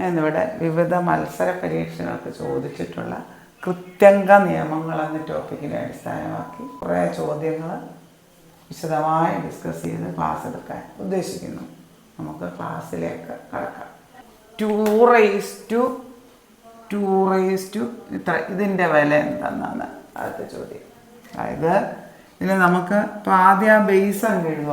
എന്നിവിടെ വിവിധ മത്സര പരീക്ഷകൾക്ക് ചോദിച്ചിട്ടുള്ള കൃത്യങ്ക നിയമങ്ങൾ എന്ന ടോപ്പിക്കിനെ അടിസ്ഥാനമാക്കി കുറേ ചോദ്യങ്ങൾ വിശദമായി ഡിസ്കസ് ചെയ്ത് ക്ലാസ് എടുക്കാൻ ഉദ്ദേശിക്കുന്നു. നമുക്ക് ക്ലാസ്സിലേക്ക് കടക്കാം. 2 ഇത്ര ഇതിൻ്റെ വില എന്തെന്നാണ് അടുത്ത ചോദ്യം. അതായത് ഇതിന് നമുക്ക് ഇപ്പോൾ ആദ്യം ബേസ് അങ്ങ് എഴുതുക.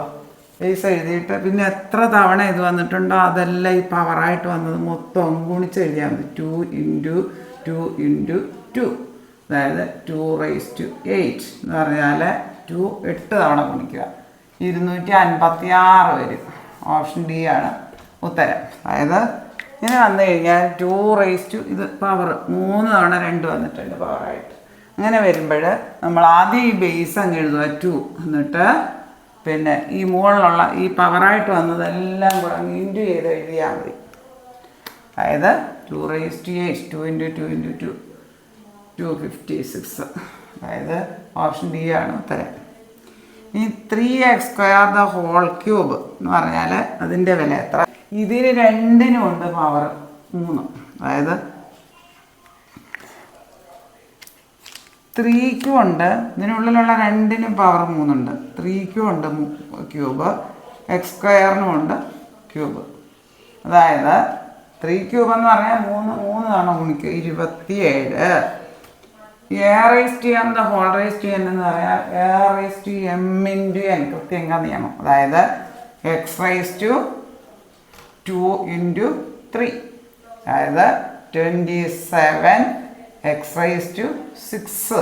ബേസ് എഴുതിയിട്ട് പിന്നെ എത്ര തവണ ഇത് വന്നിട്ടുണ്ടോ അതെല്ലാം ഈ പവറായിട്ട് വന്നത് മൊത്തം ഗുണിച്ച് എഴുതിയാൽ മതി. 2 × 2 × 2, അതായത് 2⁸ എന്ന് പറഞ്ഞാൽ 2 8 തവണ ഗുണിക്കുക, 256 വരും. ഓപ്ഷൻ ഡി ആണ് ഉത്തരം. അതായത് ഇങ്ങനെ വന്നു കഴിഞ്ഞാൽ 2 ഇത് പവർ 3 തവണ 2 വന്നിട്ടുണ്ട് പവറായിട്ട്. അങ്ങനെ വരുമ്പോൾ നമ്മൾ ആദ്യം ഈ ബേസ് അങ്ങ് എഴുതുക 2, എന്നിട്ട് പിന്നെ ഈ മുകളിലുള്ള ഈ പവറായിട്ട് വന്നതെല്ലാം കൂടെ അങ്ങ് ഇൻറ്റു ചെയ്ത് എഴുതിയാൽ മതി. അതായത് 2⁸ 2 × 2 × 2 256. അതായത് ഓപ്ഷൻ ഡി ആണ് ഉത്തരം. ഈ 3x² എന്ന് പറഞ്ഞാൽ അതിൻ്റെ വില എത്ര? ഇതിന് രണ്ടിനും ഉണ്ട് പവർ 3. അതായത് 3ക്കും ഉണ്ട്, ഇതിനുള്ളിലുള്ള രണ്ടിനും പവർ 3 ഉണ്ട്. 3ക്കും ഉണ്ട് ക്യൂബ്, x² ഉണ്ട് ക്യൂബ്. അതായത് 3³ എന്ന് പറഞ്ഞാൽ 3 തവണ ഗുണിക്കുക 27. a⁻m എന്ന് പറയാൻ a⁻m × n കൃത്യങ്ക നിയമം. അതായത് x⁻2 × 3, അതായത് 27 x⁻6.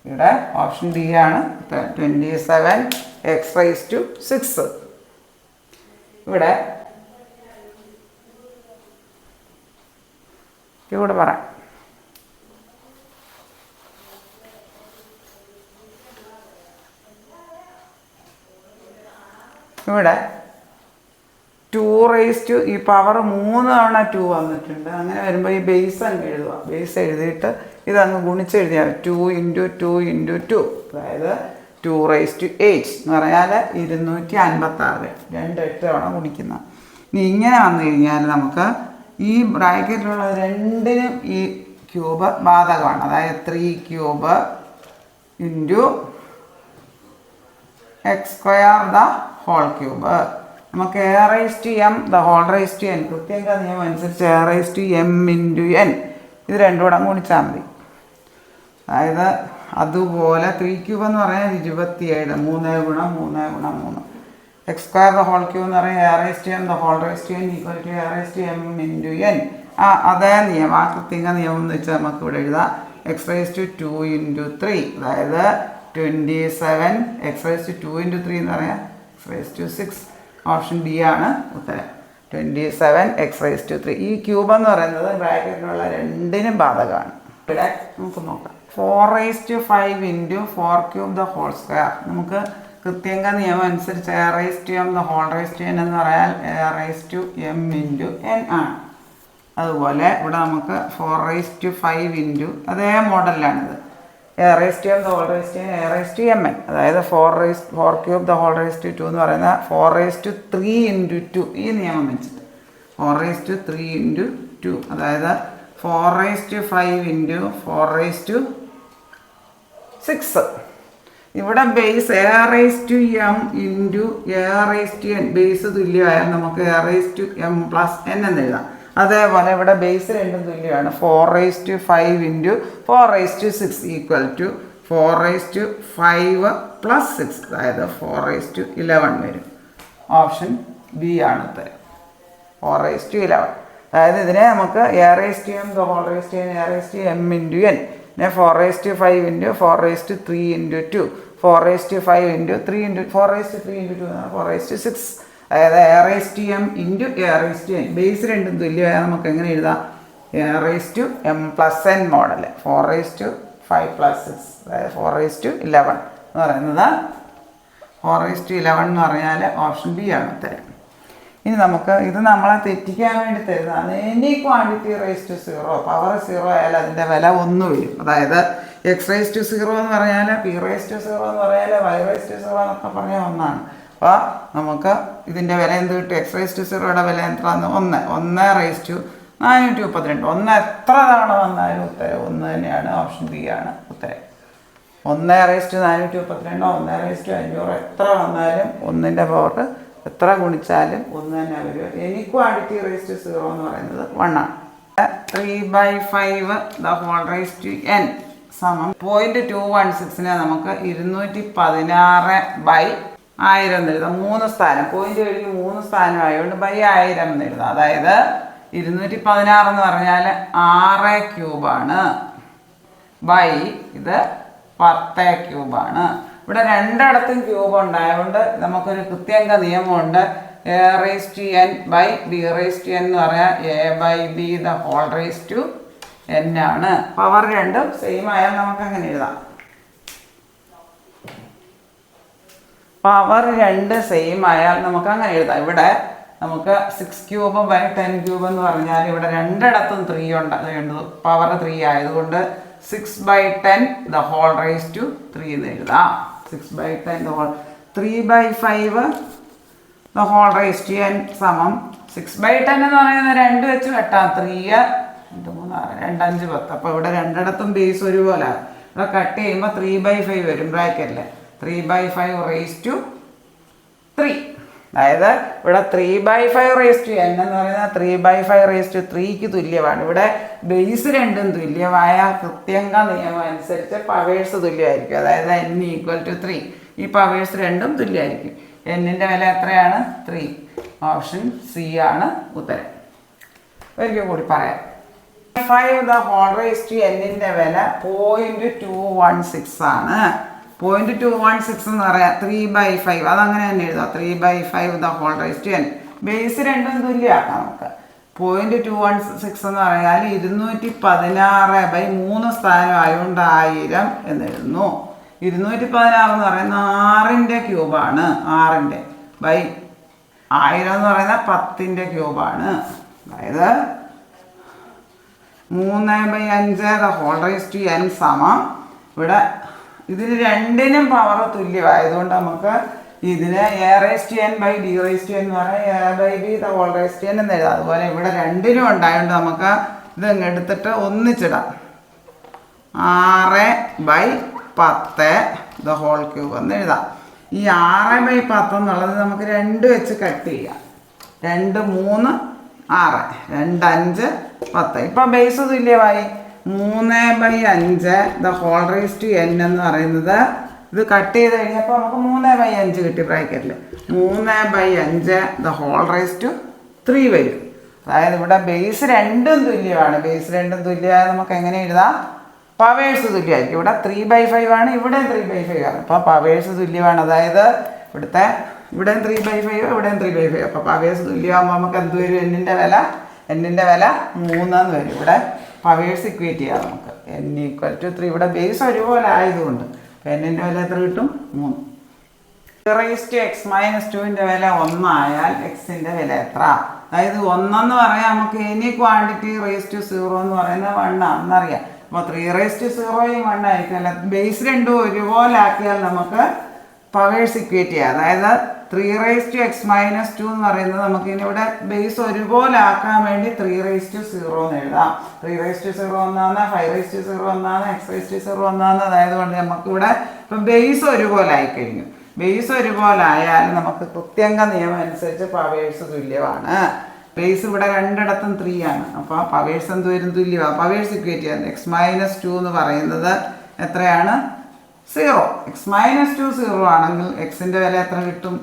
ഇവിടെ ഓപ്ഷൻ ഡി ആണ് 27 x⁻6. ഇവിടെ പറയാം. ഇവിടെ 2 ഈ പവർ 3 തവണ 2 വന്നിട്ടുണ്ട്. അങ്ങനെ വരുമ്പോൾ ഈ ബേസ് അങ്ങ് എഴുതുക. ബേസ് എഴുതിയിട്ട് ഇതങ്ങ് ഗുണിച്ചെഴുതിയാൽ 2 × 2 × 2, അതായത് 2⁸ എന്ന് പറഞ്ഞാൽ 256. 2 8 തവണ ഗുണിക്കുന്ന. ഇനി ഇങ്ങനെ വന്നു കഴിഞ്ഞാൽ നമുക്ക് ഈ ബ്രാക്കറ്റിലുള്ള രണ്ടിനും ഈ ക്യൂബ് ബാധകമാണ്. അതായത് 3³ × x²3. നമുക്ക് a⁻m⁴n കൃത്യങ്ക നിയമം അനുസരിച്ച് a⁻m × n ഇത് രണ്ടും കൂടെ ഗുണിച്ചാൽ മതി. അതായത് അതുപോലെ 3³ എന്ന് പറഞ്ഞാൽ 27, 3 × 3 × 3. x²3 എന്ന് പറഞ്ഞാൽ a⁻m⁴n = a⁻m × n. അതേ നിയമം, ആ കൃത്യങ്ക നിയമം എന്ന് വെച്ചാൽ നമുക്ക് ഇവിടെ എഴുതാം x⁻2 × 3, അതായത് 27 x⁻2 × 3 എന്ന് പറയാം x⁻6. ഓപ്ഷൻ ഡി ആണ് ഉത്തരം. 27 x⁻3. ഈ ക്യൂബ് എന്ന് പറയുന്നത് ബ്രാക്കറ്റിലുള്ള രണ്ടിനും ബാധകമാണ്. ഇവിടെ നമുക്ക് നോക്കാം. 4⁵ × 4³ നമുക്ക് കൃത്യങ്ക നിയമം അനുസരിച്ച് a⁻m⁴n എന്ന് പറയാൻ a⁻m × n ആണ്. അതുപോലെ ഇവിടെ നമുക്ക് 4⁵ അതേ മോഡലിലാണിത്. a⁻m⁴n അതായത് 4³ എന്ന് പറയുന്നത് 4⁵3 × 2 ഈ നിയമം വെച്ചിട്ട് 4⁵3 × 2, അതായത് 4⁵ × 4⁵6. ഇവിടെ ബേസ് a⁻m × a⁻n ബേസ് തുല്യമായാൽ നമുക്ക് a⁻m+n എന്ന് എഴുതാം. അതേപോലെ ഇവിടെ ബേസ് രണ്ടും തുല്യമാണ്. 4⁵ × 4⁵6 = 4⁵5 + 6, അതായത് 4�11 വരും. ഓപ്ഷൻ ബി ആണ് ഉത്തരം, 4�11. അതായത് ഇതിനെ നമുക്ക് a⁻m⁴n a⁻m × n പിന്നെ 4⁵ × 4⁵3 × 2 4⁵5 × 3 × 4⁵3 × 2 4⁵6. അതായത് a⁻m × a⁻n ബേസ് രണ്ടും തുല്യമായ നമുക്ക് എങ്ങനെ എഴുതാം? a⁻m+n മോഡൽ 4⁵5 + 6, അതായത് 4�11 എന്ന് പറയുന്നത് 4�11 എന്ന് പറഞ്ഞാൽ ഓപ്ഷൻ ബി ആണ് ഉത്തരം. ഇനി നമുക്ക് ഇത് നമ്മളെ തെറ്റിക്കാൻ വേണ്ടി തരുന്നതാണ്. എനി ക്വാണ്ടിറ്റി ⁻0 പവർ 0 ആയാൽ അതിൻ്റെ വില 1 വരും. അതായത് x⁻0 എന്ന് പറഞ്ഞാൽ p⁻0 എന്ന് പറഞ്ഞാൽ y⁻0 എന്നൊക്കെ പറഞ്ഞാൽ ഒന്നാണ്. അപ്പോൾ നമുക്ക് ഇതിൻ്റെ വില എന്ത് കിട്ടും? x⁻0യുടെ വില എത്രയാണ്? 1 1 432. 1 എത്ര തവണ വന്നാലും ഉത്തരം 1 തന്നെയാണ്. ഓപ്ഷൻ ബി ആണ് ഉത്തരം. 1/432, 1/500 എത്ര വന്നാലും 1ൻ്റെ പവർ എത്ര ഗുണിച്ചാലും 1 തന്നെ വരും. ഇക്വാളിറ്റി റേസ് ടു 0 എന്ന് പറയുന്നത് 1 ആണ്. 3/5 the whole raise to n സമം 0.216 നമുക്ക് 216/1000 എന്ന് എഴുതാം. 3 സ്ഥാനം, പോയിന്റ് കഴിഞ്ഞ് 3 സ്ഥാനം ആയതുകൊണ്ട് 1000 എന്ന് എഴുതാം. അതായത് 216 എന്ന് പറഞ്ഞാൽ 6 ക്യൂബാണ്, ബൈ ഇത് 10 ക്യൂബാണ്. ഇവിടെ രണ്ടിടത്തും ക്യൂബ് ഉണ്ടായതുകൊണ്ട് നമുക്കൊരു കൃത്യങ്ക നിയമമുണ്ട്. a/n/b/n എന്ന് പറയാം. a/b the whole raise to n ആണ്. പവർ രണ്ടും സെയിം ആയാൽ നമുക്ക് അങ്ങനെ എഴുതാം. പവർ 2 സെയിം ആയാൽ നമുക്ക് അങ്ങനെ എഴുതാം. ഇവിടെ നമുക്ക് 6 ക്യൂബ് ബൈ 10 ക്യൂബ് എന്ന് പറഞ്ഞാൽ ഇവിടെ രണ്ടിടത്തും 3 ഉണ്ട്. പവർ 3 ആയതുകൊണ്ട് 6/10 ദ ഹോൾ റേസ് ടു 3 എന്ന് എഴുതാം. 6/10 the whole 3/5 the whole raise to n സമം 6/10 എന്ന് പറയുന്നത് 2 വെച്ച് വെട്ടാം. 3 2 3 6 2 5 10. അപ്പോൾ ഇവിടെ രണ്ടിടത്തും ബേസ് ഒരുപോലെ. ഇവിടെ കട്ട് ചെയ്യുമ്പോൾ 3/5 വരും ബ്രാക്കറ്റിൽ. 3/5 റേസ് ടു 3. അതായത് ഇവിടെ 3/5 റേസ് ടു n എന്ന് പറയുന്നത് 3/5 റേസ് ടു 3ക്ക് തുല്യമാണ്. ഇവിടെ ബേസ് രണ്ടും തുല്യമായ കൃത്യങ്ക നിയമം അനുസരിച്ച് പവേഴ്സ് തുല്യമായിരിക്കും. അതായത് n = 3. ഈ പവേഴ്സ് രണ്ടും തുല്യമായിരിക്കും. എന്നിൻ്റെ വില എത്രയാണ്? 3. ഓപ്ഷൻ സി ആണ് ഉത്തരം. ഒരിക്കൽ കൂടി പറയാം. 5 ദ ഹോൾ റേസ് ടു n-ൻ്റെ വില 0.216 ആണ്. 0.216 എന്ന് പറയാം 3/5. അതങ്ങനെ തന്നെ എഴുതാം. 3/5 the whole raise to n. Base രണ്ടും തുല്യമാക്കാം നമുക്ക്. 0.216 എന്ന് പറഞ്ഞാൽ 216/3 സ്ഥാനം ആയതുകൊണ്ട് 1000 എന്ന് എഴുതുന്നു. 216 എന്ന് പറയുന്ന 6ൻ്റെ ക്യൂബാണ്. 6ൻ്റെ ബൈ 1000 എന്ന് പറയുന്ന 10ൻ്റെ ക്യൂബാണ്. അതായത് 3/5 the whole raise to n സമം ഇവിടെ ഇതിന് രണ്ടിനും പവർ തുല്യമായതുകൊണ്ട് നമുക്ക് ഇതിന് a/n/d/n എന്ന് പറഞ്ഞാൽ a/b the whole raise to n എന്ന് എഴുതാം. അതുപോലെ ഇവിടെ രണ്ടിനും ഉണ്ടായതുകൊണ്ട് നമുക്ക് ഇത് എടുത്തിട്ട് ഒന്നിച്ചിടാം. 6/10 ദ ഹോൾ ക്യൂബ് എന്ന് എഴുതാം. ഈ 6/10 എന്നുള്ളത് നമുക്ക് 2 വെച്ച് കട്ട് ചെയ്യാം. 2 3 6 2 5 10. ഇപ്പം ബേസ് തുല്യമായി. 3/5 the whole raise to n എന്ന് പറയുന്നത് ഇത് കട്ട് ചെയ്ത് കഴിഞ്ഞപ്പോൾ നമുക്ക് 3/5 കിട്ടി ബ്രാക്കറ്റിൽ. 3/5 ദ ഹോൾ റേസ് ടു 3 വരും. അതായത് ഇവിടെ ബേസ് രണ്ടും തുല്യമാണ്. ബേസ് രണ്ടും തുല്യമായ നമുക്ക് എങ്ങനെ എഴുതാം? പവേഴ്സ് തുല്യമായിരിക്കും. ഇവിടെ 3/5 ആണ്, ഇവിടെ 3/5 ആണ്. അപ്പോൾ പവേഴ്സ് തുല്യമാണ്. അതായത് ഇവിടെയും 3/5 ഇവിടെയും 3/5. അപ്പോൾ പവേഴ്സ് തുല്യമാകുമ്പോൾ നമുക്ക് എന്ത് വരും? എന്നിൻ്റെ വില 3 എന്ന് വരും. ഇവിടെ പവേഴ്സ് ഇക്വേറ്റ് ചെയ്യാം നമുക്ക്. n = 3. ഇവിടെ ബേസ് ഒരുപോലെ ആയതുകൊണ്ട് എന്നിൻ്റെ വില എത്ര കിട്ടും? 3. e⁻x−2ൻ്റെ വില 1 ആയാൽ എക്സിൻ്റെ വില എത്ര? അതായത് 1 എന്ന് പറയാൻ നമുക്ക് എനി ക്വാണ്ടിറ്റി റേസ് ടു 0 എന്ന് പറയുന്നത് 1 ആണെന്നറിയാം. അപ്പോൾ 3/0 1 ആയിരിക്കും. അല്ല, ബേസ് രണ്ടും ഒരുപോലെ ആക്കിയാൽ നമുക്ക് പവേഴ്സ് ഇക്വേറ്റ് ചെയ്യാം. അതായത് 3x−2 എന്ന് പറയുന്നത് നമുക്ക് ഇനി ഇവിടെ ബേസ് ഒരുപോലെ ആക്കാൻ വേണ്ടി 3/0 എന്ന് എഴുതാം. 3/0 ഒന്നാണ്, 5/0 ഒന്നാണ്, x/0 ഒന്നാണ്. അതായത് കൊണ്ട് നമുക്കിവിടെ ഇപ്പം ബേസ് ഒരുപോലെ ആയിക്കഴിഞ്ഞു. ബേസ് ഒരുപോലെ ആയാൽ നമുക്ക് കൃത്യങ്ക നിയമം അനുസരിച്ച് പവേഴ്സ് തുല്യമാണ്. ബേസ് ഇവിടെ രണ്ടിടത്തും 3 ആണ്. അപ്പോൾ പവേഴ്സ് എന്ത് വരും? തുല്യമാണ്. പവേഴ്സ് ഇക്വേറ്റ് ചെയ്യാൻ x-2 എന്ന് പറയുന്നത് എത്രയാണ്? 0. x-2 0 ആണെങ്കിൽ എക്സിൻ്റെ വില എത്ര കിട്ടും?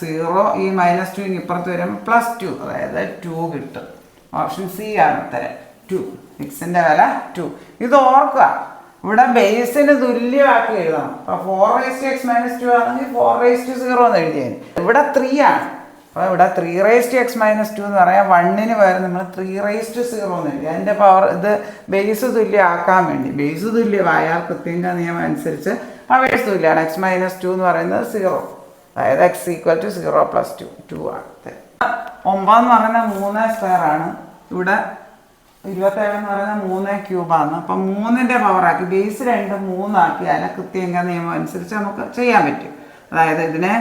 0. ഈ -2 ഇപ്പുറത്ത് വരുമ്പോൾ +2, അതായത് 2 കിട്ടും. ഓപ്ഷൻ സി ആണ് ഉത്തരം. 2. എക്സിൻ്റെ വില 2. ഇത് ഓർക്കുക. ഇവിടെ ബേസിന് തുല്യമാക്കി എഴുതണം. അപ്പോൾ 4x-2 ആണെങ്കിൽ 4/0 എന്ന് എഴുതിയാൽ. ഇവിടെ 3 ആണ്. അപ്പോൾ ഇവിടെ 3x-2 എന്ന് പറയാം. 1-ന് പകരം നമ്മൾ 3/0 എന്ന് എഴുതി. അതിൻ്റെ പവർ ഇത് ബേസ് തുല്യമാക്കാൻ വേണ്ടി. ബേസ് തുല്യമായാൽ കൃത്യങ്ക നിയമം അനുസരിച്ച് പവേഴ്സ് തുല്യമാണ്. x-2 എന്ന് പറയുന്നത് 0. അതായത് x = 0 + 2 ആണ്. 9 എന്ന് പറയുന്നത് 3² ആണ്. ഇവിടെ 27 എന്ന് പറയുന്നത് 3 ക്യൂബാണ്. അപ്പം 3ൻ്റെ പവറാക്കി ബേസ് 2 3 ആക്കിയാൽ കൃത്യങ്ക നിയമം അനുസരിച്ച് നമുക്ക് ചെയ്യാൻ പറ്റും. അതായത് ഇതിനെ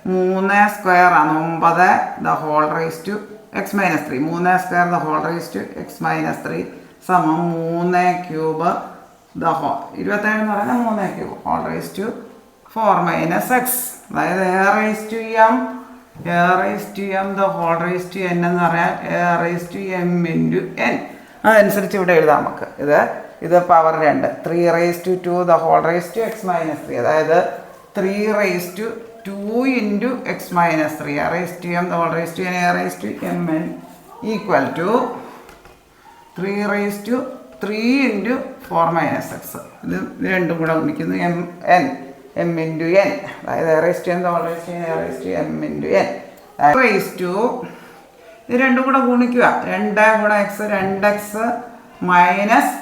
3² ആണ്. 9 the whole raise to x minus 3 3 square the whole raise to x minus 3 സമം 3 ക്യൂബ് ദ ഹോൾ 27 എന്ന് പറയുന്നത് 3 cube whole raise to 4 minus x അതായത് a raise to m the whole raise to n എന്ന് പറയാൻ a raise to m into n അതനുസരിച്ച് ഇവിടെ എഴുതാം നമുക്ക് ഇത് power 2 3 raise to 2 the whole raise to x minus 3 അതായത് 3 raise to 2 into x minus 3 a raise to m the whole raise to n a raise to m N equal to 3 raise to 3 into 4 minus x ഇത് രണ്ടും കൂടെ ഗുണിക്കുന്നു m into n അതായത് a raise to m the whole raise to n a raise to m into n raise to ഇത് രണ്ടും കൂടെ ഗുണിക്കുക 2 ഗുണം എക്സ് 2x മൈനസ്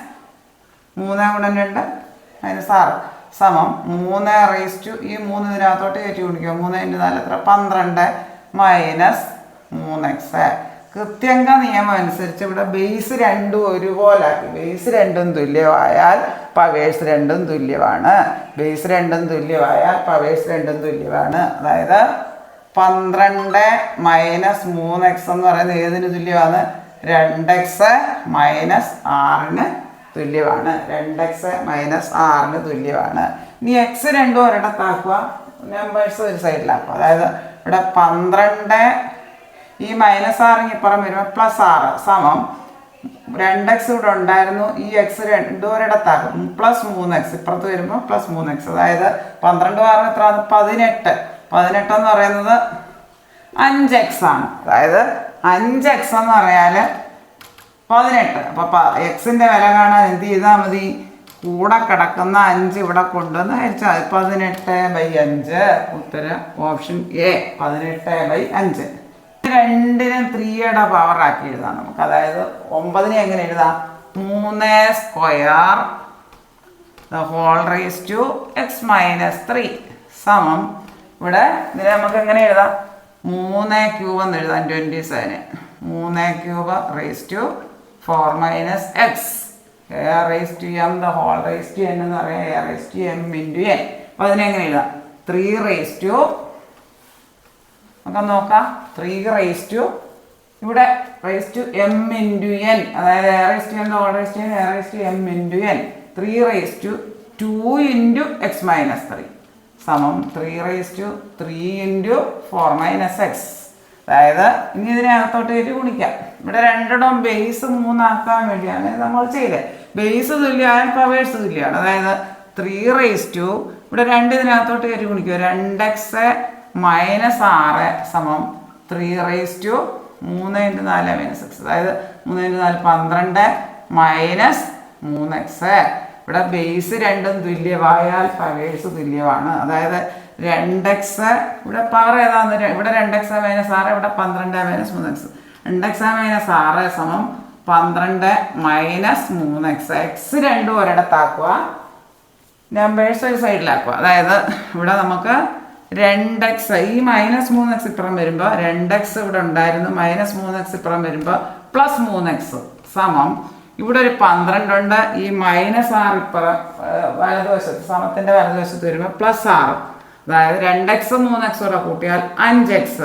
3 ഗുണം 2 മൈനസ് 6 സമം 3 റേസ് ടു ഈ 3 ഇതിനകത്തോട്ട് കയറ്റി ഗുണിക്കുക 3 ഇൻറ്റു 4 എത്ര 12 മൈനസ് 3x കൃത്യങ്ക നിയമം അനുസരിച്ച് ഇവിടെ ബേസ് രണ്ടും ഒരുപോലെ ആക്കി ബേസ് രണ്ടും തുല്യമായാൽ പവേഴ്സ് രണ്ടും തുല്യമാണ് ബേസ് രണ്ടും തുല്യമായാൽ പവേഴ്സ് രണ്ടും തുല്യമാണ് അതായത് 12 മൈനസ് 3x എന്ന് പറയുന്നത് ഏതിന് തുല്യമാണ് 2x മൈനസ് 6 തുല്യമാണ് 2x മൈനസ് 6 തുല്യമാണ് ഇനി എക്സ് രണ്ടും ഒരിടത്താക്കുക നമ്പേഴ്സ് ഒരു സൈഡിലാക്കുക അതായത് ഇവിടെ 12 ഈ മൈനസ് 6 ഇപ്പുറം വരുമ്പോൾ പ്ലസ് 6 സമം 2x ഇവിടെ ഉണ്ടായിരുന്നു ഈ എക്സ് രണ്ടും ഒരിടത്താക്കും പ്ലസ് 3x ഇപ്പുറത്ത് വരുമ്പോൾ പ്ലസ് 3x അതായത് 12 6 എത്ര 18 എന്ന് പറയുന്നത് 5x ആണ് അതായത് 5x എന്ന് പറയാൽ 18 അപ്പോൾ എക്സിൻ്റെ വില കാണാൻ എന്ത് ചെയ്താൽ മതി കൂടെ കിടക്കുന്ന 5 ഇവിടെ കൊണ്ടുവന്ന് ഹരിച്ചാൽ 18/5 ഉത്തരം ഓപ്ഷൻ എ 18/5 രണ്ടിനും 3യുടെ പവറാക്കി എഴുതാം നമുക്ക് അതായത് 9 എങ്ങനെ എഴുതാം 3 square the whole raise to x minus 3 സമം ഇവിടെ ഇതിനെ നമുക്ക് എങ്ങനെ എഴുതാം 3 ക്യൂബ് എന്ന് എഴുതാം 27 3 cube raise to 4 minus x a raise to m the whole raise to n എന്ന് പറയാം a raise to m into n അപ്പോൾ അതിനെങ്ങനെ എഴുതാം 3 റേസ് ടു നമുക്ക് നോക്കാം 3 റേസ് ടു ഇവിടെ raise to m into n അതായത് a raise to m the whole raise to n a raise to m into n 3 raise to 2 into x minus 3 സമം 3 raise to 3 into 4 minus x അതായത് ഇനി ഇതിനകത്തോട്ട് കയറ്റി ഗുണിക്കാം ഇവിടെ രണ്ടിടവും base 3 ആക്കാൻ വേണ്ടിയാണ് നമ്മൾ ചെയ്തത് ബേസ് തുല്യമായ പവേഴ്സ് തുല്യമാണ് അതായത് 3 റേസ് ടു ഇവിടെ 2 ഇതിനകത്തോട്ട് കയറ്റി ഗുണിക്കുക 2x മൈനസ് 6 സമം 3 raise to 3 into 4 minus x അതായത് 3 ഇൻറ്റു 4 12 മൈനസ് 3x ഇവിടെ ബേസ് രണ്ടും തുല്യമായാൽ പവേഴ്സ് തുല്യമാണ് അതായത് 2x ഇവിടെ പവർ ഏതാന്ന് ഇവിടെ 2x മൈനസ് 6 ഇവിടെ 12 മൈനസ് 3x 2x മൈനസ് 6 സമം 12 മൈനസ് 3x എക്സ് രണ്ടും ഒരിടത്താക്കുക നമ്പേഴ്സ് ഒരു സൈഡിലാക്കുക അതായത് ഇവിടെ നമുക്ക് 2x ഈ മൈനസ് 3x ഇപ്പുറം വരുമ്പോൾ 2x ഇവിടെ ഉണ്ടായിരുന്നു മൈനസ് 3x ഇപ്പുറം വരുമ്പോൾ പ്ലസ് 3x സമം ഇവിടെ ഒരു 12 ഉണ്ട് ഈ മൈനസ് 6 ഇപ്പുറം വലതുവശത്ത് സമത്തിൻ്റെ വലതുവശത്ത് വരുമ്പോൾ പ്ലസ് 6 അതായത് 2x 3x കൂടെ കൂട്ടിയാൽ 5x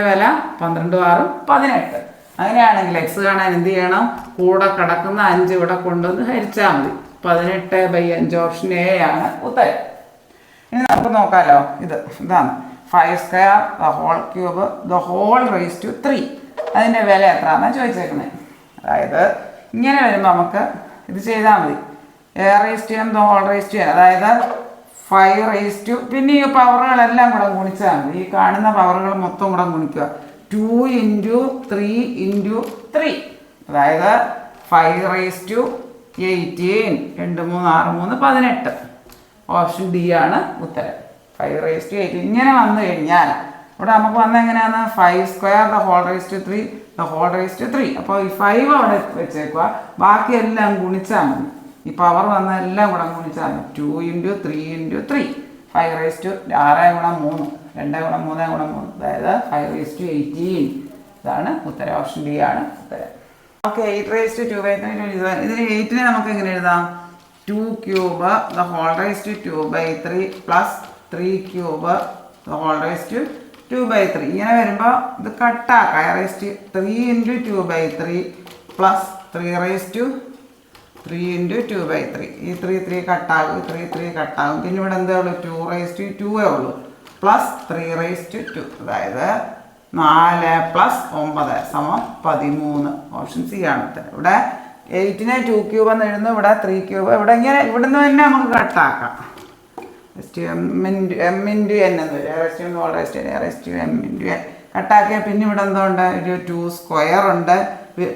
വില 12 6 18 അങ്ങനെയാണെങ്കിൽ എക്സ് കാണാൻ എന്ത് ചെയ്യണം കൂടെ കിടക്കുന്ന 5 ഇവിടെ കൊണ്ടുവന്ന് ഹരിച്ചാൽ മതി 18/5 ഓപ്ഷൻ എ ആണ് ഉത്തരം ഇനി നമുക്ക് നോക്കാമല്ലോ ഇതാണ് 5 square the whole cube the whole raise to 3 അതിൻ്റെ വില എത്രയാണെന്നാണ് ചോദിച്ചേക്കുന്നത് അതായത് ഇങ്ങനെ വരുമ്പോൾ നമുക്ക് ഇത് ചെയ്താൽ മതി a raise to m the whole raise to അതായത് 5 റേസ് ടു പിന്നെ ഈ പവറുകളെല്ലാം കൂടെ ഗുണിച്ചാൽ മതി ഈ കാണുന്ന പവറുകൾ മൊത്തം കൂടെ ഗുണിക്കുക 2 ഇൻറ്റു 3 ഇൻറ്റു 3 അതായത് 5 റേസ് ടു 18 2 3 6 3 18 ഓപ്ഷൻ ഡി ആണ് ഉത്തരം 5 റേസ് ടു 18 ഇങ്ങനെ വന്നു കഴിഞ്ഞാൽ ഇവിടെ നമുക്ക് വന്ന എങ്ങനെയാണ് 5 square the whole raise to 3 the whole raise to 3 അപ്പോൾ ഈ 5 അവിടെ വെച്ചേക്കുക ബാക്കി എല്ലാം ഗുണിച്ചാൽ മതി ഈ പവർ വന്ന എല്ലാം കൂടെ ഗുണിച്ചാൽ മതി 2 ഇൻറ്റു 3 ഇൻറ്റു 3 5 റേസ് ടു 6 ഗുണം 3 2 ഗുണം 3 ഗുണം 3 അതായത് 5 റേസ് ടു 18 ഇതാണ് ഉത്തരം ഓപ്ഷൻ ഡി ആണ് ഉത്തരം ഓക്കെ 8 റേസ് ടു 2/3 ഇതിന് 8നെ നമുക്ക് എങ്ങനെ എഴുതാം 2 cube the whole raise to 2/3 plus 3 cube the whole raise to 2/3 ഇങ്ങനെ വരുമ്പോൾ ഇത് കട്ടാക്കാം.3 × 2/3 പ്ലസ് 3 × 2/3 ഈ 3 കട്ടാകും, 3 കട്ടാകും. പിന്നെ ഇവിടെ എന്താ ഉള്ളൂ? 2/2 ഉള്ളൂ പ്ലസ് 3/2. അതായത് 4 + 9 = 13. ഓപ്ഷൻ സി ആണ് ഉത്തരം. ഇവിടെ 8നെ 2³ എന്ന് എഴുതുന്നു, ഇവിടെ 3³ ഇവിടെ ഇങ്ങനെ ഇവിടുന്ന് തന്നെ നമുക്ക് കട്ടാക്കാം. m × n എന്ന് വരും. കട്ടാക്കിയാൽ പിന്നെ ഇവിടെ എന്തുണ്ട്? ഒരു 2² ഉണ്ട്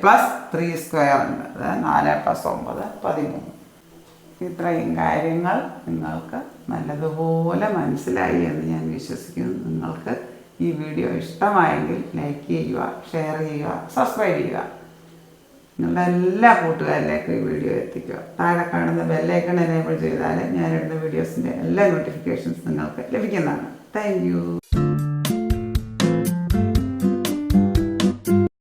പ്ലസ് 3² ഉണ്ട്. അതായത് 4 + 9 13. ഇത്രയും കാര്യങ്ങൾ നിങ്ങൾക്ക് നല്ലതുപോലെ മനസ്സിലായി എന്ന് ഞാൻ വിശ്വസിക്കുന്നു. നിങ്ങൾക്ക് ഈ വീഡിയോ ഇഷ്ടമായെങ്കിൽ ലൈക്ക് ചെയ്യുക, ഷെയർ ചെയ്യുക, സബ്സ്ക്രൈബ് ചെയ്യുക. നിങ്ങളുടെ എല്ലാ കൂട്ടുകാരിലേക്കും ഈ വീഡിയോ എത്തിക്കുക. താഴെ കാണുന്ന ബെല്ലൈക്കൺ എനേബിൾ ചെയ്താൽ ഞാനിടുന്ന വീഡിയോസിൻ്റെ എല്ലാ നോട്ടിഫിക്കേഷൻസ് നിങ്ങൾക്ക് ലഭിക്കുന്നതാണ്. Thank you.